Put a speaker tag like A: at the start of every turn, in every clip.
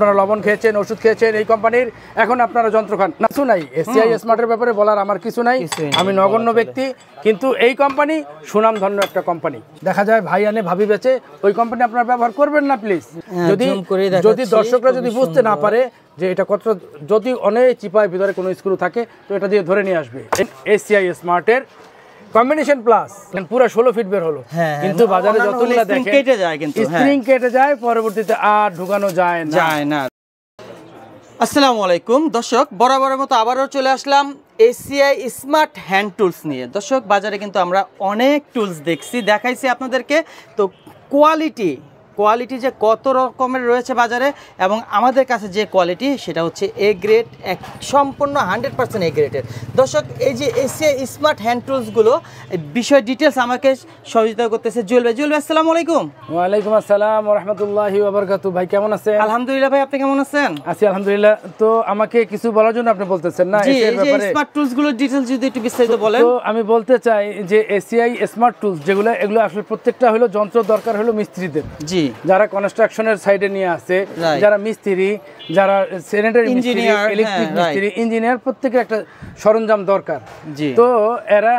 A: আপনারা লবণ খেয়েছেন, ওষুধ খেয়েছেন এই কোম্পানির, এখন আপনারা যন্ত্র খান না, কিছু নাই। এসিআই স্মার্টের ব্যাপারে বলার আমার কিছু নাই, আমি নগণ্য ব্যক্তি, কিন্তু এই কোম্পানি সুনামধন্য একটা কোম্পানি। দেখা যায় ভাই আনে ভাবি বেচে, ওই কোম্পানি আপনারা ব্যবহার করবেন না প্লিজ। যদি দর্শকরা যদি বুঝতে না পারে যে এটা কত, যদি অনেক চিপায় ভিতরে কোনো স্ক্রু থাকে তো এটা দিয়ে ধরে নিয়ে আসবে। এসিআই স্মার্টের কম্বিনেশন প্লাস পুরো 16 ফিট বের হলো, কিন্তু বাজারে যতগুলো দেখেন
B: কেটে যায়, কিন্তু
A: স্প্রিং কেটে যায়, পরবর্তীতে আর ঢুকানো যায় না।
B: আসসালামু আলাইকুম দর্শক, বরাবরের মতো আবারও চলে আসলাম এসিআই স্মার্ট হ্যান্ড টুলস নিয়ে। দর্শক, বাজারে কিন্তু আমরা অনেক টুলস দেখাইছি আপনাদেরকে। তো কোয়ালিটি যে কত রকমের রয়েছে বাজারে, এবং আমাদের কাছে যে কোয়ালিটি সেটা হচ্ছে এ গ্রেড, সম্পূর্ণ 100% এ গ্রেডের। দর্শক, এই যে এসিআই স্মার্ট হ্যান্ড টুলসগুলো বিষয় ডিটেলস আমাকে সহযোগিতা করতেছে জুয়েল ভাই। জুয়েল ভাই, আসসালামু আলাইকুম।
A: ওয়ালাইকুম আসসালাম ওয়া রাহমাতুল্লাহি ওয়া বারাকাতুহু। ভাই কেমন আছেন?
B: আলহামদুলিল্লাহ ভাই, আপনি কেমন আছেন?
A: আছি আলহামদুলিল্লাহ। তো আমাকে কিছু বলার জন্য আপনি বলতেছেন না
B: জি, এই যে স্মার্ট টুলসগুলোর ডিটেলস যদি একটু বিস্তারিত বলেন।
A: তো আমি বলতে চাই যে এসিআই স্মার্ট টুলস যেগুলো, এগুলো আসলে প্রত্যেকটা হলো যন্ত্র দরকার হলো মিস্ত্রিদের, জি, যারা কনস্ট্রাকশনের সাইডে নিয়ে আসে, যারা মিস্ত্রি, যারা স্যানিটারি ইঞ্জিনিয়ার, ইলেকট্রিক মিস্ত্রি, ইঞ্জিনিয়ার, প্রত্যেকের একটা সরঞ্জাম দরকার। তো এরা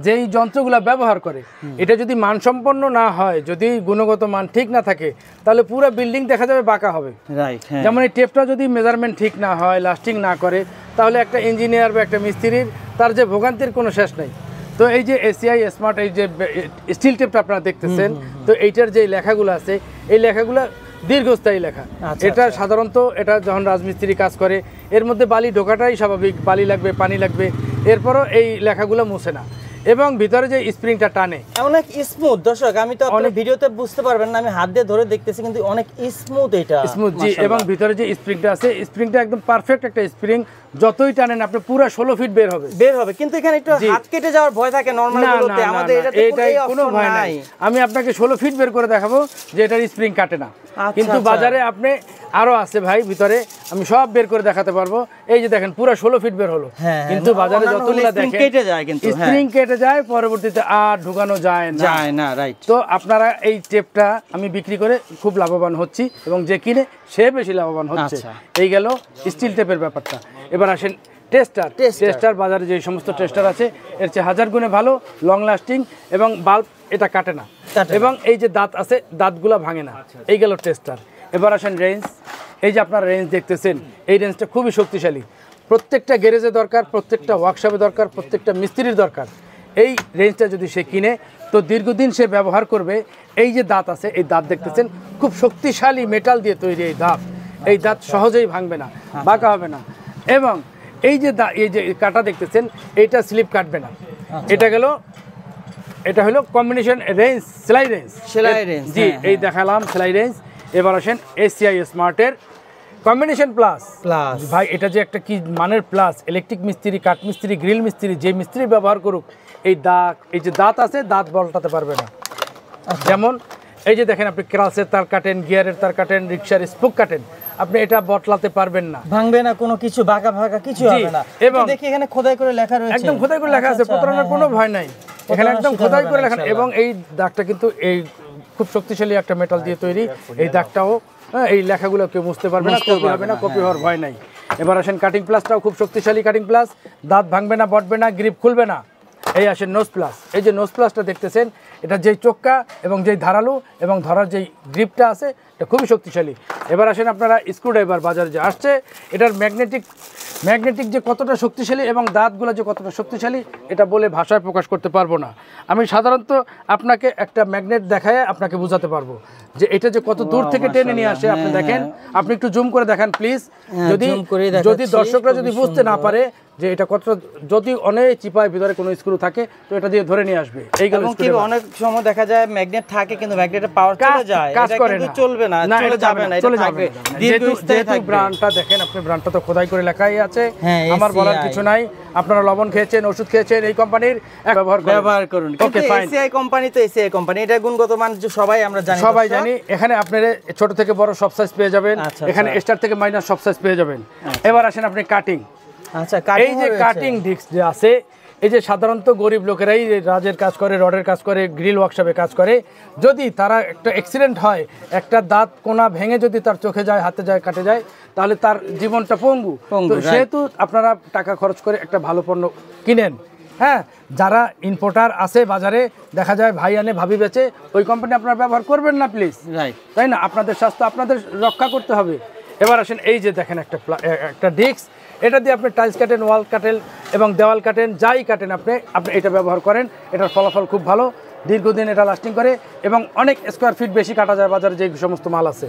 A: যেই যন্ত্রগুলো ব্যবহার করে, এটা যদি মানসম্পন্ন না হয়, যদি গুণগত মান ঠিক না থাকে, তাহলে পুরো বিল্ডিং দেখা যাবে বাঁকা হবে। যেমন এই টেপটা যদি মেজারমেন্ট ঠিক না হয়, লাস্টিং না করে, তাহলে একটা ইঞ্জিনিয়ার বা একটা মিস্ত্রির তার যে ভোগান্তির কোনো শেষ নেই। তো এই যে এসিআই স্মার্ট এই যে স্টিল টেপটা আপনারা দেখতেছেন, তো এইটার যে লেখাগুলো আছে, এই লেখাগুলো দীর্ঘস্থায়ী লেখা। এটা সাধারণত এটা যখন রাজমিস্ত্রি কাজ করে, এর মধ্যে বালি ঢোকাটাই স্বাভাবিক, বালি লাগবে, পানি লাগবে, এরপরও এই লেখাগুলো মুছে না, এবং ভিতরে যে স্প্রিংটা টানে
B: অনেক স্মুথ। দর্শক, আমি তো অনেক ভিডিওতে বুঝতে পারবেন না, আমি হাত দিয়ে ধরে দেখতেছি, কিন্তু অনেক স্মুথ, এটা স্মুথ,
A: জি। এবং ভিতরে যে স্প্রিংটা আছে, স্প্রিংটা একদম পারফেক্ট একটা স্প্রিং, যতই টানেন আপনি পুরো 16 ফিট বের হবে।
B: কিন্তু এখানে একটু হাত কেটে যাওয়ার ভয় থাকে নরমালগুলোতে, আমাদের এটাতে কোনো ভয় নাই।
A: আমি আপনাকে 16 ফিট বের করে দেখাবো যে এটার স্প্রিং কাটে না, কিন্তু বাজারে আপনি আরো আছে ভাই ভিতরে, আমি সব বের করে দেখাতে পারবো। এই যে দেখেন পুরো 16 ফিট বের হলো, কিন্তু বাজারে যতগুলো দেখেন
B: কেটে যায়, কিন্তু
A: স্প্রিং কেটে যায়, পরবর্তীতে আর ঢুকানো যায় না। রাইট। তো আপনারা এই টেপটা আমি বিক্রি করে খুব লাভবান হচ্ছি, এবং যে কিনে সে বেশি লাভবান হচ্ছে। এই গেল স্টিল টেপের ব্যাপারটা। এবার আসেন টেস্টার। বাজারে যে সমস্ত টেস্টার আছে, এর চেয়ে 1000 গুণে ভালো, লং লাস্টিং, এবং বাল্ব এটা কাটে না, এবং এই যে দাঁত আছে, দাঁতগুলা ভাঙে না। এই গেল টেস্টার। এবার আসেন রেঞ্জ। এই যে আপনারা রেঞ্জ দেখতেছেন, এই রেঞ্জটা খুবই শক্তিশালী, প্রত্যেকটা গ্যারেজে দরকার, প্রত্যেকটা ওয়ার্কশপে দরকার, প্রত্যেকটা মিস্ত্রির দরকার। এই রেঞ্জটা যদি সে কিনে, তো দীর্ঘদিন সে ব্যবহার করবে। এই যে দাঁত আছে, এই দাঁত দেখতেছেন খুব শক্তিশালী মেটাল দিয়ে তৈরি। এই দাঁত সহজেই ভাঙবে না, বাঁকা হবে না। এবং এই যে কাটা দেখতেছেন, এইটা স্লিপ কাটবে না। এটা হলো কম্বিনেশন রেঞ্জ, সেলাই রেঞ্জ, জি। এই দেখালাম সেলাই রেঞ্জ। এবার আসেন এসিআই স্মার্টের কম্বিনেশন প্লাস। ভাই, এটা যে একটা কি মানের প্লাস, ইলেকট্রিক মিস্ত্রি, কাঠ মিস্ত্রি, গ্রিল মিস্ত্রি, যে মিস্ত্রি ব্যবহার করুক, এই যে দাঁত আছে, দাঁত বলটাতে পারবে না। যেমন এই যে দেখেন, আপনি ক্রাসের তার কাটেন, গিয়ারের তার কাটেন, রিক্সার স্পোক কাটেন, আপনি এটা বটলাতে পারবেন না,
B: ভাঙবে না, কোনো কিছু বাঁকা কিছু হবে না। এবং দেখি এখানে খোদাই করে লেখা রয়েছে,
A: একদম খোদাই করে লেখা আছে, প্রতারণার কোনো ভয় নাই, এখানে একদম খোদাই করে লেখা। এবং এই দাগটা কিন্তু এই খুব শক্তিশালী একটা মেটাল দিয়ে তৈরি, এই দাগটাও এই লেখাগুলো কেউ মুছতে পারবে না, কপি হবে না, কপি হওয়ার ভয় নাই। এবার আসেন কাটিং প্লাসটাও খুব শক্তিশালী কাটিং প্লাস, দাঁত ভাঙবে না, বটবে না, গ্রিপ খুলবে না। এই আসেন নোজ প্লাস। এই যে নোজ প্লাসটা দেখতেছেন, এটা যেই চোক্কা এবং যেই ধারালো এবং ধরার যেই গ্রিপটা আছে, এটা খুবই শক্তিশালী। এবার আসেন আপনারা স্ক্রুড্রাইভার বাজারে যে আসছে, এটার ম্যাগনেটিক যে কতটা শক্তিশালী এবং দাঁতগুলো যে কতটা শক্তিশালী, এটা বলে ভাষায় প্রকাশ করতে পারবো না। আমি সাধারণত আপনাকে একটা ম্যাগনেট দেখায় আপনাকে বোঝাতে পারবো যে এটা যে কত দূর থেকে টেনে নিয়ে আসে। আপনি দেখেন, আপনি একটু জুম করে দেখান প্লিজ, যদি দর্শকরা যদি বুঝতে না পারে যে এটা কত, যদি অনেক চিপায় ভিতরে কোনো স্ক্রু থাকে, তো এটা দিয়ে ধরে নিয়ে আসবে। এই গেল।
B: অনেক সময় দেখা যায় ম্যাগনেট থাকে, কিন্তু ম্যাগনেটের পাওয়ার চলে যায়,
A: কাজ করে না,
B: চলবে না, চলে যাবে না,
A: চলে যাবে। যেহেতু ব্র্যান্ডটা দেখেন, আপনি ব্র্যান্ডটা তো খোদাই করে লেখাই আছে, আমার বলার কিছু নাই। আপনারা লবণ খেয়েছেন, ওষুধ খেয়েছেন, এই কোম্পানির ব্যবহার করুন। ওকে, ফাইন।
B: এসিআই কোম্পানি তো এসিআই কোম্পানি, এটা গুণগত মান সবাই আমরা জানি,
A: সবাই জানি। এখানে আপনারা ছোট থেকে বড় সব সাইজ পেয়ে যাবেন, এখানে স্টার থেকে মাইনাস সব সাইজ পেয়ে যাবেন। এবার আসেন আপনি কাটিং। এই যে কাটিং ডিস্ক যে আছে, এই যে সাধারণত গরিব লোকেরাই রাজের কাজ করে, রডের কাজ করে, গ্রিল ওয়ার্কশপে কাজ করে, যদি তারা একটা অ্যাক্সিডেন্ট হয়, একটা দাঁত কোনা ভেঙে যদি তার চোখে যায়, হাতে যায়, কাটে যায়, তাহলে তার জীবনটা পঙ্গু। তো সেহেতু আপনারা টাকা খরচ করে একটা ভালো পণ্য কিনেন। হ্যাঁ, যারা ইম্পোর্টার আছে বাজারে, দেখা যায় ভাই আনে ভাবি বেচে, ওই কোম্পানি আপনারা ব্যবহার করবেন না প্লিজ, তাই না? আপনাদের স্বাস্থ্য আপনাদের রক্ষা করতে হবে। এবার আসেন, এই যে দেখেন একটা ডিস্ক, এটা দিয়ে আপনি টাইলস কাটেন, ওয়াল কাটেন এবং দেওয়াল কাটেন, যাই কাটেন আপনি এটা ব্যবহার করেন। এটার ফলাফল খুব ভালো, দীর্ঘদিন এটা লাস্টিং করে এবং অনেক স্কোয়ার ফিট বেশি কাটা যায় বাজারে যে সমস্ত মাল আছে।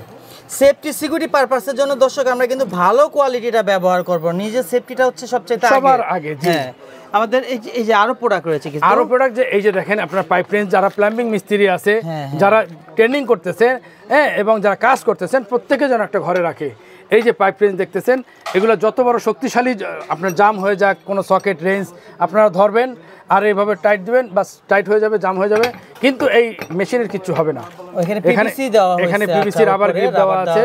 B: সেফটি সিকিউরিটি পারপাসের জন্য দর্শক আমরা কিন্তু ভালো কোয়ালিটিটা ব্যবহার করব, নিজের সেফটিটা হচ্ছে সবচেয়ে
A: সবার আগে।
B: হ্যাঁ, আমাদের এই যে আরো প্রোডাক্ট রয়েছে কিছু,
A: আরো প্রোডাক্ট, যে এই যে দেখেন আপনার পাইপ রেঞ্জ, যারা প্লাম্বিং মিস্ত্রি আছে, যারা ট্রেনিং করতেছে, হ্যাঁ, এবং যারা কাজ করতেছেন, প্রত্যেকে যেন একটা ঘরে রাখে। এই যে পাইপ রেঞ্জ দেখতেছেন, এগুলো যত বড় শক্তিশালী আপনার জাম হয়ে যাক, কোনো সকেট রেঞ্জ আপনারা ধরবেন আর এইভাবে টাইট দিবেন, বাস টাইট হয়ে যাবে, জাম হয়ে যাবে, কিন্তু এই মেশিনের কিছু হবে না। এখানে পিভিসি রাবার গ্রিপ দেওয়া আছে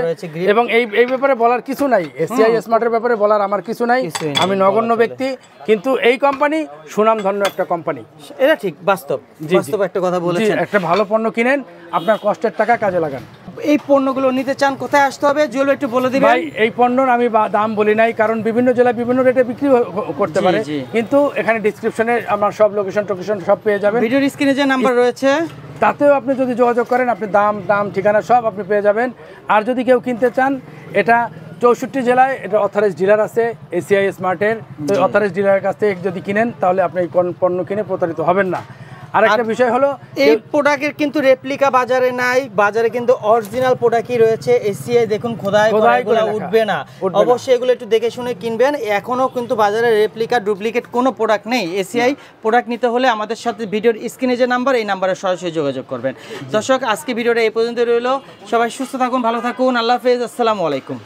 A: এবং এই ব্যাপারে বলার কিছু নাই, এসিআই স্মার্টের ব্যাপারে বলার আমার কিছু নাই, আমি নগণ্য ব্যক্তি, কিন্তু এই কোম্পানি সুনামধন্য একটা কোম্পানি।
B: এটা ঠিক, বাস্তব একটা কথা বলেছেন।
A: একটা ভালো পণ্য কিনেন, আপনার কষ্টের টাকা কাজে লাগান।
B: এই পণ্যগুলো নিতে চান, কোথায় আসতে হবে জুয়েল একটু বলে দিবেন?
A: ভাই, এই পণ্যর আমি দাম বলি নাই, কারণ বিভিন্ন জেলায় বিভিন্ন রেটে বিক্রি করতে পারে, কিন্তু এখানে ডেসক্রিপশনে আমার সব লোকেশন সব পেয়ে যাবেন।
B: ভিডিওর স্ক্রিনে যে নাম্বার রয়েছে
A: তাতেও আপনি যদি যোগাযোগ করেন, আপনি দাম ঠিকানা সব আপনি পেয়ে যাবেন। আর যদি কেউ কিনতে চান, এটা 64 জেলায় এটা অথরাইজড ডিলার আছে এসিআই স্মার্টের, তো অথরাইজড ডিলারের কাছ থেকে যদি কিনেন, তাহলে আপনি এই পণ্য কিনে প্রতারিত হবেন না। আর একটা বিষয় হলো,
B: এই প্রোডাক্টের কিন্তু রেপ্লিকা বাজারে নাই, বাজারে কিন্তু অরিজিনাল প্রোডাক্টই রয়েছে। এসিআই দেখুন খোদাই করে উঠবে না, অবশ্যই এগুলো একটু দেখে শুনে কিনবেন। এখনো কিন্তু বাজারে রেপ্লিকা ডুপ্লিকেট কোনো প্রোডাক্ট নেই। এসিআই প্রোডাক্ট নিতে হলে আমাদের সাথে ভিডিওর স্ক্রিনে যে নাম্বার, এই নাম্বারে সরাসরি যোগাযোগ করবেন। দর্শক, আজকে ভিডিওটা এই পর্যন্ত রইল। সবাই সুস্থ থাকুন, ভালো থাকুন, আল্লাহ হাফেজ, আসসালামু আলাইকুম।